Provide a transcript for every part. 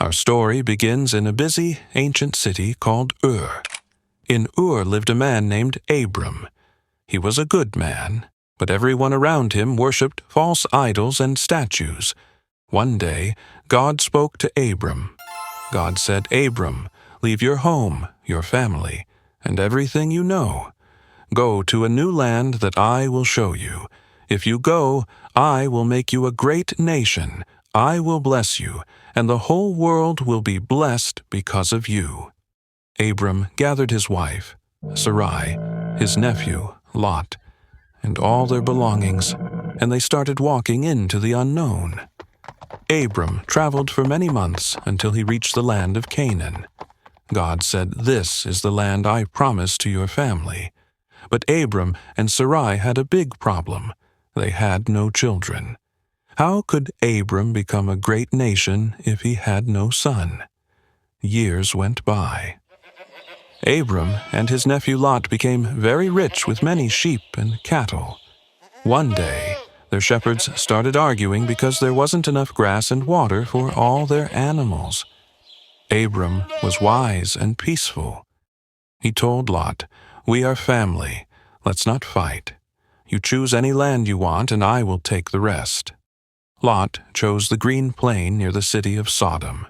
Our story begins in a busy, ancient city called Ur. In Ur lived a man named Abram. He was a good man, but everyone around him worshipped false idols and statues. One day, God spoke to Abram. God said, "Abram, leave your home, your family, and everything you know. Go to a new land that I will show you. If you go, I will make you a great nation. I will bless you, and the whole world will be blessed because of you." Abram gathered his wife, Sarai, his nephew, Lot, and all their belongings, and they started walking into the unknown. Abram traveled for many months until he reached the land of Canaan. God said, "This is the land I promised to your family." But Abram and Sarai had a big problem. They had no children. How could Abram become a great nation if he had no son? Years went by. Abram and his nephew Lot became very rich with many sheep and cattle. One day, their shepherds started arguing because there wasn't enough grass and water for all their animals. Abram was wise and peaceful. He told Lot, "We are family. Let's not fight. You choose any land you want, and I will take the rest." Lot chose the green plain near the city of Sodom.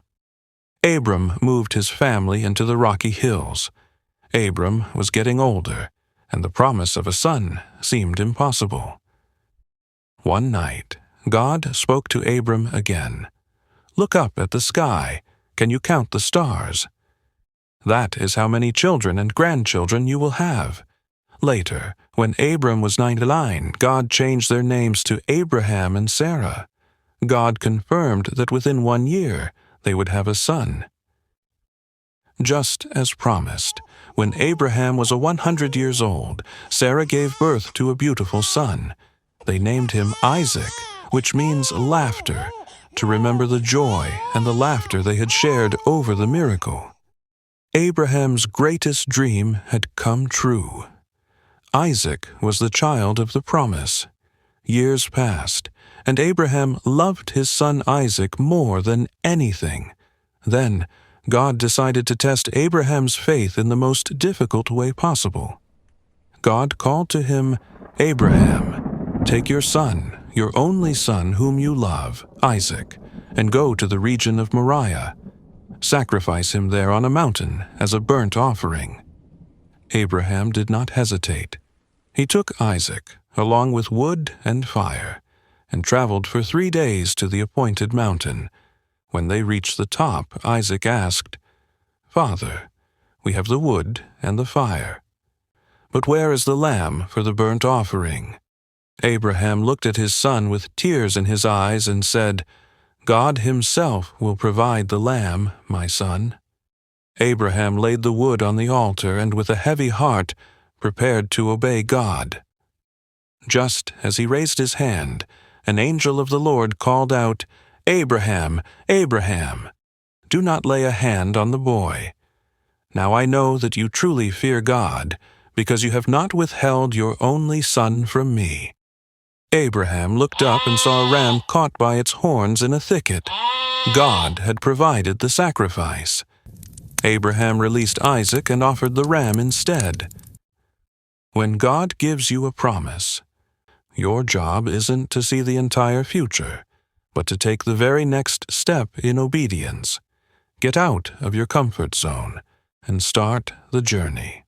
Abram moved his family into the rocky hills. Abram was getting older, and the promise of a son seemed impossible. One night, God spoke to Abram again. "Look up at the sky. Can you count the stars? That is how many children and grandchildren you will have." Later, when Abram was 99, God changed their names to Abraham and Sarah. God confirmed that within 1 year they would have a son. Just as promised, when Abraham was 100 years old, Sarah gave birth to a beautiful son. They named him Isaac, which means laughter, to remember the joy and the laughter they had shared over the miracle. Abraham's greatest dream had come true. Isaac was the child of the promise. Years passed, and Abraham loved his son Isaac more than anything. Then, God decided to test Abraham's faith in the most difficult way possible. God called to him, "Abraham, take your son, your only son whom you love, Isaac, and go to the region of Moriah. Sacrifice him there on a mountain as a burnt offering." Abraham did not hesitate. He took Isaac, along with wood and fire, and traveled for 3 days to the appointed mountain. When they reached the top, Isaac asked, "Father, we have the wood and the fire, but where is the lamb for the burnt offering?" Abraham looked at his son with tears in his eyes and said, "God himself will provide the lamb, my son." Abraham laid the wood on the altar and with a heavy heart prepared to obey God. Just as he raised his hand, an angel of the Lord called out, "Abraham, Abraham, do not lay a hand on the boy. Now I know that you truly fear God, because you have not withheld your only son from me." Abraham looked up and saw a ram caught by its horns in a thicket. God had provided the sacrifice. Abraham released Isaac and offered the ram instead. When God gives you a promise, your job isn't to see the entire future, but to take the very next step in obedience. Get out of your comfort zone and start the journey.